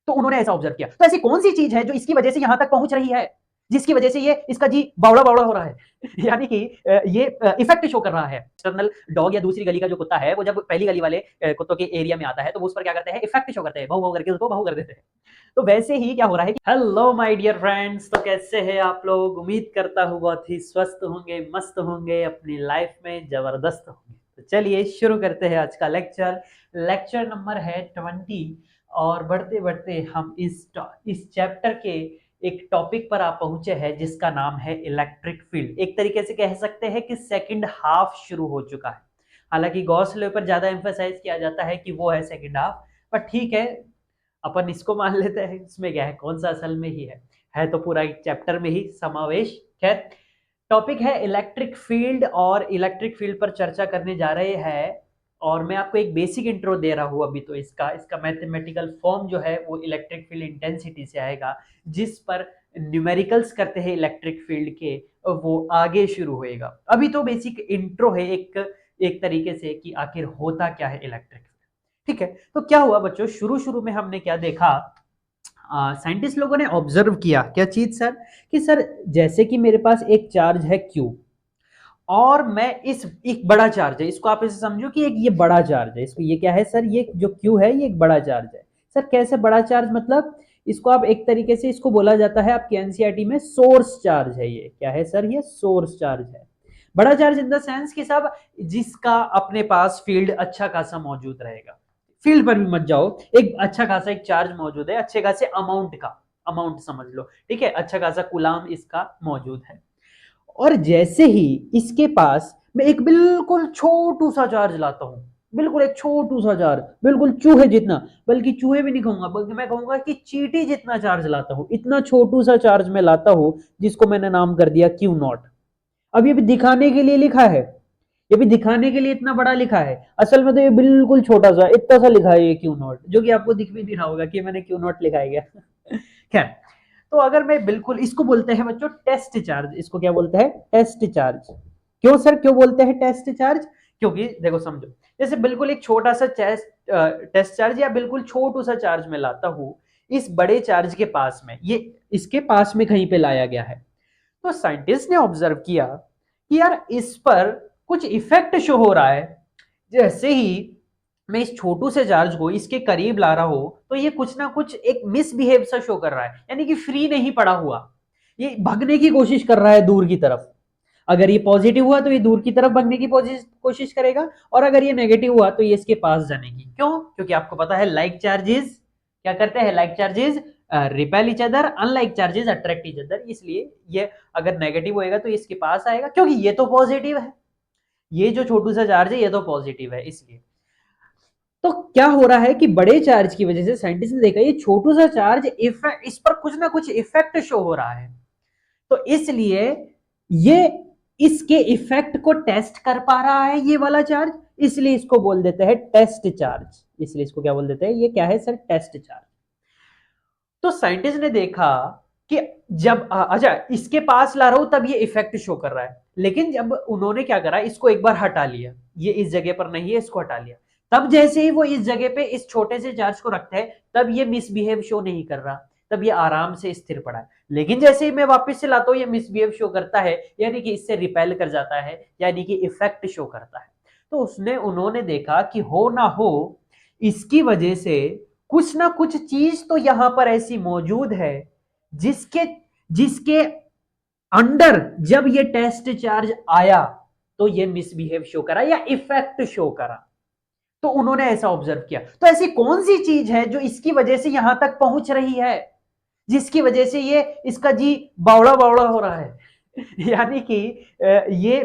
तो उन्होंने ऐसा ऑब्जर्व किया। तो ऐसी कौन सी चीज है जो इसकी वजह से यहां तक पहुंच रही है, जिसकी वजह से ये इसका जी बावड़ा बावड़ा हो रहा है यानी कि ये इफेक्ट शो कर रहा है। एक्सटर्नल डॉग या दूसरी गली का जो कुत्ता है, वो जब पहली गली वाले कुत्तों के एरिया में आता है, तो वो उस पर क्या करते हैं, इफेक्ट शो करते हैं, भाव भाव करके उसको भाव कर देते हैं। तो वैसे ही क्या हो रहा है कि हेलो माय डियर फ्रेंड्स, तो कैसे हैं आप लोग? उम्मीद करता हूँ बहुत ही स्वस्थ होंगे, मस्त होंगे, अपनी लाइफ में जबरदस्त होंगे। तो चलिए शुरू करते हैं आज का लेक्चर। लेक्चर नंबर है 20 और बढ़ते बढ़ते हम इस चैप्टर के एक टॉपिक पर आप पहुंचे हैं जिसका नाम है इलेक्ट्रिक फील्ड। एक तरीके से कह सकते हैं कि सेकंड हाफ शुरू हो चुका है। हालांकि गॉस लॉ पर ज्यादा एम्फेसाइज किया जाता है कि वो है सेकंड हाफ, पर ठीक है, अपन इसको मान लेते हैं। इसमें क्या है, कौन सा असल में ही है तो पूरा एक चैप्टर में ही समावेश। खैर, टॉपिक है इलेक्ट्रिक फील्ड और इलेक्ट्रिक फील्ड पर चर्चा करने जा रहे हैं। और मैं आपको एक बेसिक इंट्रो दे रहा हूँ अभी। तो इसका इसका मैथमेटिकल फॉर्म जो है वो इलेक्ट्रिक फील्ड इंटेंसिटी से आएगा, जिस पर न्यूमेरिकल्स करते हैं इलेक्ट्रिक फील्ड के, वो आगे शुरू होएगा। अभी तो बेसिक इंट्रो है एक एक तरीके से कि आखिर होता क्या है इलेक्ट्रिक फील्ड। ठीक है, तो क्या हुआ बच्चों, शुरू शुरू में हमने क्या देखा, साइंटिस्ट लोगों ने ऑब्जर्व किया क्या चीज सर, कि सर जैसे कि मेरे पास एक चार्ज है Q, और मैं इस एक बड़ा चार्ज है, इसको आप ऐसे समझो कि एक ये बड़ा चार्ज है, इसको ये क्या है सर, ये जो Q है ये एक बड़ा चार्ज है। सर कैसे बड़ा चार्ज, मतलब इसको आप एक तरीके से इसको बोला जाता है आपके एनसीईआरटी में सोर्स चार्ज है। ये क्या है सर, ये सोर्स चार्ज है। बड़ा चार्ज इन द सेंस कि सब जिसका अपने पास फील्ड अच्छा खासा मौजूद रहेगा। फील्ड पर भी मत जाओ, एक अच्छा खासा एक चार्ज मौजूद है, अच्छे खासे अमाउंट का, अमाउंट समझ लो, ठीक है, अच्छा खासा कूलाम इसका मौजूद है। और जैसे ही इसके पास मैं एक बिल्कुल छोटू सा चार्ज लाता हूं, बिल्कुल एक छोटू सा चार्ज, बिल्कुल चूहे जितना, बल्कि चूहे भी नहीं कहूंगा, बल्कि मैं कहूंगा कि चींटी जितना चार्ज लाता हूं, इतना छोटू सा चार्ज मैं लाता हूं, जिसको मैंने नाम कर दिया Q0। अब ये भी दिखाने के लिए लिखा है, ये भी दिखाने के लिए इतना बड़ा लिखा है, असल में तो ये बिल्कुल छोटा सा इतना सा लिखा है ये Q0, जो कि आपको दिख भी नहीं रहा होगा कि मैंने Q0 लिखा है क्या खैर, तो अगर मैं बिल्कुल, इसको बोलते हैं बच्चों टेस्ट चार्ज। इसको क्या बोलते हैं, टेस्ट चार्ज। क्यों सर, क्यों बोलते हैं टेस्ट चार्ज? क्योंकि देखो समझो, जैसे बिल्कुल एक छोटा सा टेस्ट चार्ज या बिल्कुल छोटू सा चार्ज में लाता हूं इस बड़े चार्ज के पास में, ये इसके पास में कहीं पे लाया गया है। तो साइंटिस्ट ने ऑब्जर्व किया कि यार इस पर कुछ इफेक्ट शो हो रहा है। जैसे ही मैं इस छोटू से चार्ज को इसके करीब ला रहा हूं, तो ये कुछ ना कुछ एक मिसबिहेव सा शो कर रहा है, यानी कि फ्री नहीं पड़ा हुआ, ये भगने की कोशिश कर रहा है दूर की तरफ। अगर ये पॉजिटिव हुआ तो ये दूर की तरफ भगने की कोशिश करेगा, और अगर ये नेगेटिव हुआ तो ये इसके पास जाने की। क्यों? क्योंकि आपको पता है लाइक चार्जेस क्या करते हैं, like charges repel each other, unlike charges attract each other. इसलिए ये अगर नेगेटिव होएगा तो इसके पास आएगा, क्योंकि ये तो पॉजिटिव है, ये जो छोटू सा चार्ज है ये तो पॉजिटिव है। इसलिए तो क्या हो रहा है कि बड़े चार्ज की वजह से साइंटिस्ट ने देखा ये छोटू सा चार्ज इफेक्ट, इस पर कुछ ना कुछ इफेक्ट शो हो रहा है। तो इसलिए ये इसके इफेक्ट को टेस्ट कर पा रहा है ये वाला चार्ज, इसलिए इसको बोल देते हैं टेस्ट चार्ज। इसलिए इसको क्या बोल देते हैं, ये क्या है सर, टेस्ट चार्ज। तो साइंटिस्ट ने देखा कि जब अच्छा इसके पास ला रहा हूं तब ये इफेक्ट शो कर रहा है, लेकिन जब उन्होंने क्या करा, इसको एक बार हटा लिया, ये इस जगह पर नहीं है, इसको हटा लिया, तब जैसे ही वो इस जगह पे इस छोटे से चार्ज को रखते हैं, तब ये मिसबिहेव शो नहीं कर रहा, तब ये आराम से स्थिर पड़ा है। लेकिन जैसे ही मैं वापस से लाता हूं ये मिसबिहेव शो करता है, यानी कि इससे रिपेल कर जाता है, यानी कि इफेक्ट शो करता है। तो उन्होंने देखा कि हो ना हो इसकी वजह से कुछ ना कुछ चीज तो यहां पर ऐसी मौजूद है, जिसके जिसके अंडर जब ये टेस्ट चार्ज आया तो ये मिसबिहेव शो करा या इफेक्ट शो करा। तो उन्होंने ऐसा ऑब्जर्व किया। तो ऐसी कौन सी चीज है जो इसकी वजह से यहां तक पहुंच रही है, जिसकी वजह से ये इसका जी बावड़ा बावड़ा हो रहा है यानी कि ये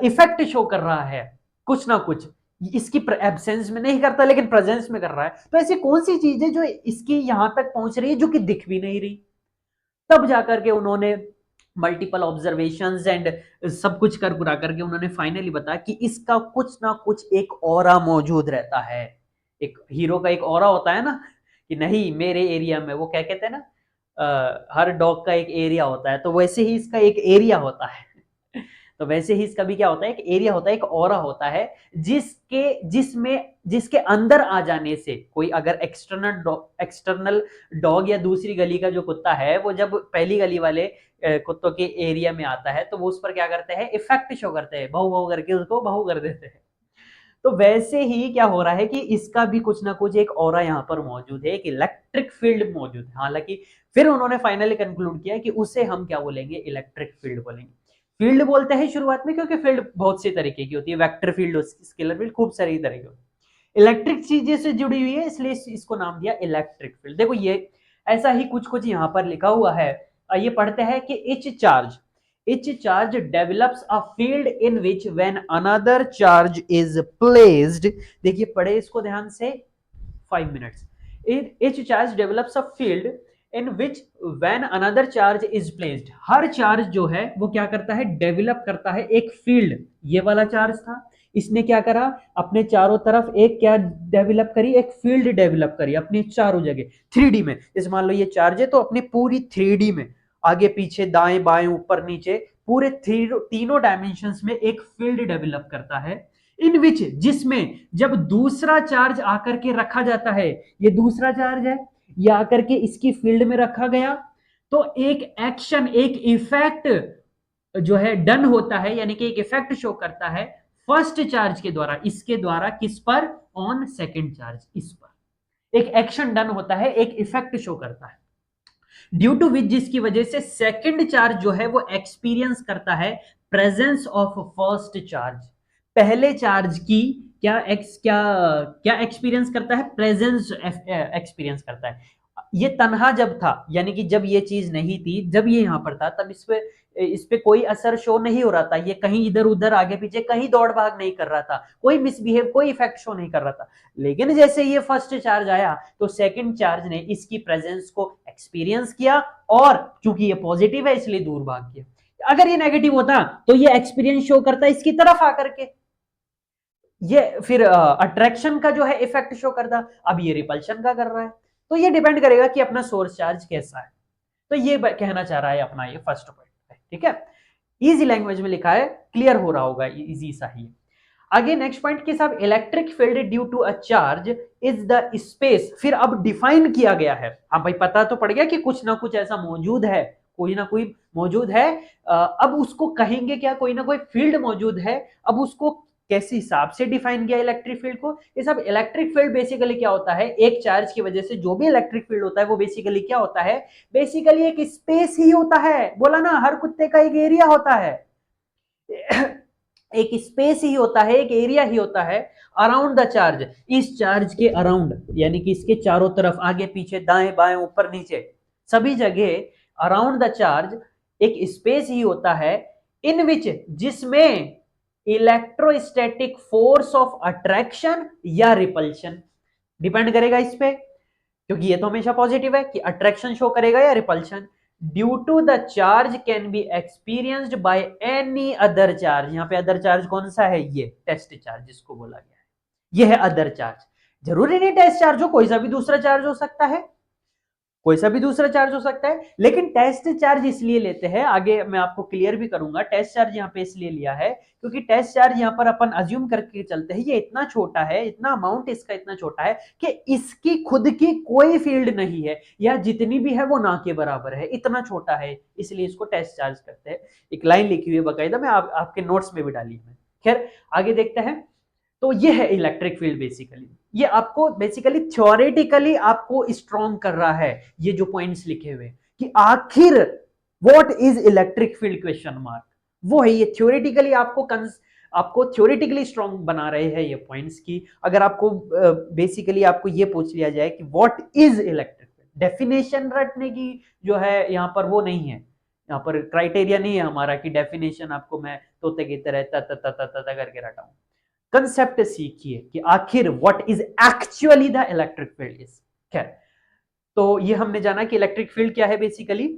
इफेक्ट शो कर रहा है कुछ ना कुछ, इसकी एब्सेंस में नहीं करता लेकिन प्रेजेंस में कर रहा है। तो ऐसी कौन सी चीज है जो इसकी यहां तक पहुंच रही है, जो कि दिख भी नहीं रही। तब जाकर के उन्होंने मल्टीपल ऑब्जर्वेशंस एंड सब कुछ कर पूरा करके उन्होंने फाइनली बताया कि इसका कुछ ना कुछ एक ऑरा मौजूद रहता है। एक हीरो का एक ऑरा होता है ना, कि नहीं मेरे एरिया में, वो क्या कहते हैं ना, हर डॉग का एक एरिया होता है, तो वैसे ही इसका एक एरिया होता है तो वैसे ही इसका भी क्या होता है, एक एरिया होता है, एक ऑरा होता है, जिसके अंदर आ जाने से कोई अगर एक्सटर्नल डॉग या दूसरी गली का जो कुत्ता है वो जब पहली गली वाले कुत्तों के एरिया में आता है तो वो उस पर क्या करते हैं, इफेक्ट शो करते हैं, बहु बहु करके उसको बहु कर देते हैं। तो वैसे ही क्या हो रहा है कि इसका भी कुछ ना कुछ एक ऑरा यहाँ पर मौजूद है, एक इलेक्ट्रिक फील्ड मौजूद है। हालांकि फिर उन्होंने फाइनली कंक्लूड किया कि उसे हम क्या बोलेंगे, इलेक्ट्रिक फील्ड बोलेंगे। फील्ड बोलते हैं शुरुआत में क्योंकि फील्ड बहुत सी तरीके की होती है, वेक्टर फील्ड, स्केलर फील्ड, खूब सारी तरह की होती है। इलेक्ट्रिक चीजें से जुड़ी हुई है इसलिए इसको नाम दिया इलेक्ट्रिक फील्ड। देखो ये ऐसा ही कुछ कुछ यहाँ पर लिखा हुआ है। ये पढ़ते हैं कि each charge develops a field in which when another charge is placed, देखिए पढ़े इसको ध्यान से 5 minutes. Each charge develops a field in which when another charge is placed, her charge जो है वो क्या करता है, डेवलप करता है एक फील्ड। ये वाला चार्ज था, इसने क्या करा, अपने चारों तरफ एक क्या डेवलप करी, एक फील्ड डेवलप करी अपनी चारों जगह 3D में। जैसे मान लो ये चार्ज है तो अपनी पूरी 3D में आगे पीछे दाएं बाएं ऊपर नीचे पूरे तीनों डायमेंशंस में एक फील्ड डेवलप करता है, इन विच जिसमें जब दूसरा चार्ज आकर के रखा जाता है, ये दूसरा चार्ज है, ये आकर के इसकी फील्ड में रखा गया तो एक एक्शन, एक इफेक्ट जो है डन होता है, यानी कि एक इफेक्ट शो करता है फर्स्ट चार्ज के द्वारा, इसके द्वारा किस पर, ऑन सेकंड चार्ज, इस पर एक एक्शन डन होता है, एक इफेक्ट शो करता है, ड्यू टू विच जिसकी वजह से सेकंड चार्ज जो है वो एक्सपीरियंस करता है प्रेजेंस ऑफ फर्स्ट चार्ज। पहले चार्ज की क्या क्या एक्सपीरियंस करता है, प्रेजेंस एक्सपीरियंस करता है। ये तन्हा जब था, यानी कि जब ये चीज नहीं थी, जब ये यहां पर था, तब इस पे कोई असर शो नहीं हो रहा था, ये कहीं इधर उधर आगे पीछे कहीं दौड़ भाग नहीं कर रहा था, कोई मिसबिहेव, कोई इफेक्ट शो नहीं कर रहा था। लेकिन जैसे ये फर्स्ट चार्ज आया तो सेकंड चार्ज ने इसकी प्रेजेंस को एक्सपीरियंस किया और चूंकि ये पॉजिटिव है इसलिए दूर भाग गया। अगर ये नेगेटिव होता तो ये एक्सपीरियंस शो करता इसकी तरफ आकर के, ये फिर अट्रैक्शन का जो है इफेक्ट शो करता, अब ये रिपल्शन का कर रहा है। तो ये डिपेंड करेगा कि अपना सोर्स चार्ज कैसा है। तो ये कहना चाह रहा है अपना ये फर्स्ट पॉइंट है, ठीक है। इजी लैंग्वेज में लिखा है, क्लियर हो रहा होगा, इजी सा ही। आगे नेक्स्ट पॉइंट के साथ, electric field due to a charge is the space. फिर अब डिफाइन किया गया है, हाँ भाई पता तो पड़ गया कि कुछ ना कुछ ऐसा मौजूद है, कोई ना कोई मौजूद है। अब उसको कहेंगे क्या, कोई ना कोई फील्ड मौजूद है। अब उसको कैसे हिसाब से डिफाइन किया इलेक्ट्रिक फील्ड को, ये सब इलेक्ट्रिक फील्ड बेसिकली क्या होता है, एक चार्ज की वजह से जो भी इलेक्ट्रिक फील्ड होता है वो बेसिकली क्या होता है, बेसिकली एक स्पेस ही होता है। बोला ना, हर कुत्ते का एक एरिया होता है, एक स्पेस ही होता है, एक एरिया ही होता है अराउंड द चार्ज, इस चार्ज के अराउंड, यानी कि इसके चारों तरफ, आगे पीछे दाएं बाएं ऊपर नीचे सभी जगह अराउंड द चार्ज एक स्पेस ही होता है, इन विच जिसमें इलेक्ट्रोस्टैटिक फोर्स ऑफ अट्रैक्शन या रिपल्शन डिपेंड करेगा इस पे, क्योंकि ये तो हमेशा पॉजिटिव है कि अट्रैक्शन शो करेगा या repulsion. Due to the charge can be experienced by any other charge. यहाँ पे अदर चार्ज कौन सा है, ये टेस्ट चार्ज जिसको बोला गया है, ये है अदर चार्ज। जरूरी नहीं टेस्ट चार्ज हो, कोई सा भी दूसरा चार्ज हो सकता है, कोई सा भी दूसरा चार्ज हो सकता है, लेकिन टेस्ट चार्ज इसलिए लेते हैं, आगे मैं आपको क्लियर भी करूंगा। टेस्ट चार्ज यहाँ पे इसलिए लिया है क्योंकि टेस्ट चार्ज यहाँ पर अपन अज्यूम करके चलते हैं, ये इतना छोटा है, इतना अमाउंट इसका इतना छोटा है कि इसकी खुद की कोई फील्ड नहीं है, या जितनी भी है वो ना के बराबर है, इतना छोटा है, इसलिए इसको टेस्ट चार्ज करते हैं। एक लाइन लिखी हुई है बकायदा, मैं आपके नोट्स में भी डाली है। खैर आगे देखते हैं। तो ये है इलेक्ट्रिक फील्ड बेसिकली, ये आपको बेसिकली थ्योरेटिकली आपको स्ट्रॉन्ग कर रहा है, ये जो पॉइंट्स लिखे हुए कि आखिर what is electric field question mark, वो है ये थ्योरेटिकली आपको थ्योरेटिकली स्ट्रॉन्ग बना रहे हैं ये पॉइंट्स की। अगर आपको बेसिकली आपको ये पूछ लिया जाए कि what is electric field, definition रटने की जो है यहाँ पर वो नहीं है, यहाँ पर क्राइटेरिया नहीं है हमारा कि डेफिनेशन आपको मैं तोते की तरह त करके रटाऊं। कंसेप्ट सीखिए कि आखिर what is actually the electric field is. खैर, तो ये हमने जाना कि इलेक्ट्रिक फील्ड क्या है बेसिकली।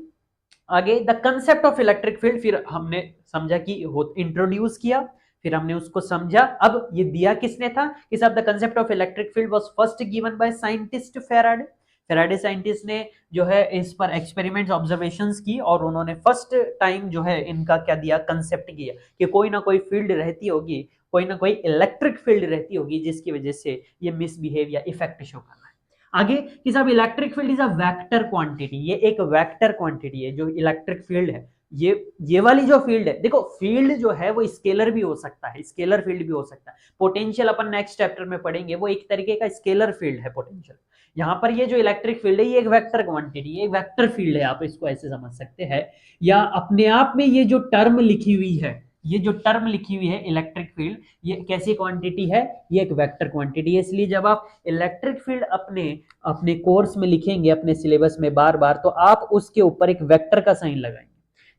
आगे the concept of electric field, फिर हमने समझा कि इंट्रोड्यूस किया, फिर हमने उसको समझा। अब ये दिया किसने था कि साहब the concept of electric field was first given by scientist Faraday. Faraday scientist ने जो है इस पर एक्सपेरिमेंट्स ऑब्जर्वेशंस की और उन्होंने फर्स्ट टाइम जो है इनका क्या दिया, कंसेप्ट किया कि कोई ना कोई फील्ड रहती होगी, कोई ना कोई इलेक्ट्रिक फील्ड रहती होगी जिसकी वजह से ये मिसबिहेव या इफेक्ट शो कर रहा है। आगे कि साहब electric field is a vector quantity, ये एक वेक्टर क्वांटिटी है जो इलेक्ट्रिक फील्ड है। ये वाली जो फील्ड है, देखो फील्ड जो है वो स्केलर भी हो सकता है, स्केलर फील्ड भी हो सकता है। पोटेंशियल अपन नेक्स्ट चैप्टर में पढ़ेंगे, वो एक तरीके का स्केलर फील्ड है पोटेंशियल। यहाँ पर ये जो इलेक्ट्रिक फील्ड है ये एक वेक्टर क्वांटिटी, एक वेक्टर फील्ड है, आप इसको ऐसे समझ सकते हैं। या अपने आप में ये जो टर्म लिखी हुई है, ये जो टर्म लिखी हुई है इलेक्ट्रिक फील्ड, ये कैसी क्वांटिटी है, ये एक वेक्टर क्वांटिटी है। इसलिए जब आप इलेक्ट्रिक फील्ड अपने अपने कोर्स में लिखेंगे, अपने सिलेबस में बार बार, तो आप उसके ऊपर एक वेक्टर का साइन लगाएंगे।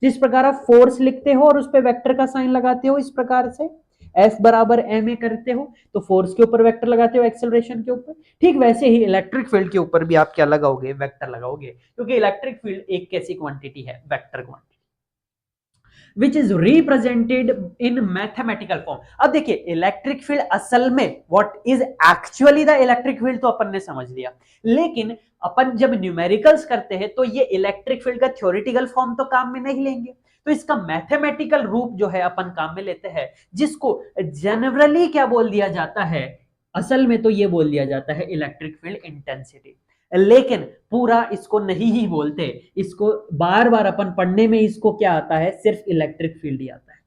जिस प्रकार आप फोर्स लिखते हो और उस पर वेक्टर का साइन लगाते हो, इस प्रकार से F बराबर ma करते हो तो फोर्स के ऊपर वेक्टर लगाते हो, एक्सेलरेशन के ऊपर। ठीक वैसे ही इलेक्ट्रिक फील्ड के ऊपर भी आप क्या लगाओगे, वेक्टर लगाओगे, क्योंकि इलेक्ट्रिक फील्ड एक कैसी क्वांटिटी है, vector quantity, which is represented in mathematical form। अब देखिए इलेक्ट्रिक फील्ड असल में what is actually the electric field तो अपन ने समझ लिया, लेकिन अपन जब न्यूमेरिकल्स करते हैं तो ये इलेक्ट्रिक फील्ड का थ्योरेटिकल फॉर्म तो काम में नहीं लेंगे, तो इसका मैथमेटिकल रूप जो है अपन काम में लेते हैं, जिसको जनरली क्या बोल दिया जाता है, असल में तो ये बोल दिया जाता है इलेक्ट्रिक फील्ड इंटेंसिटी। लेकिन पूरा इसको नहीं ही बोलते, इसको बार बार अपन पढ़ने में इसको क्या आता है, सिर्फ इलेक्ट्रिक फील्ड ही आता है।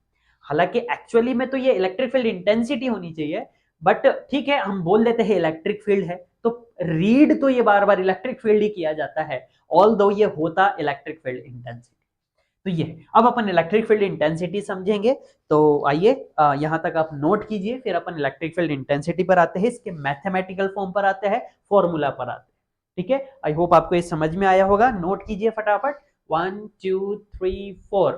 हालांकि एक्चुअली में तो ये इलेक्ट्रिक फील्ड इंटेंसिटी होनी चाहिए, बट ठीक है हम बोल देते हैं इलेक्ट्रिक फील्ड है, तो रीड तो ये बार बार इलेक्ट्रिक फील्ड ही किया जाता है, ऑल दो ये होता इलेक्ट्रिक फील्ड इंटेंसिटी। तो ये अब अपन इलेक्ट्रिक फील्ड इंटेंसिटी समझेंगे। तो आइए यहां तक आप नोट कीजिए, फिर अपन इलेक्ट्रिक फील्ड इंटेंसिटी पर आते हैं, इसके मैथमेटिकल फॉर्म पर आते हैं, फॉर्मूला पर आते हैं। ठीक है, आई होप आपको ये समझ में आया होगा। नोट कीजिए फटाफट, 1 2 3 4।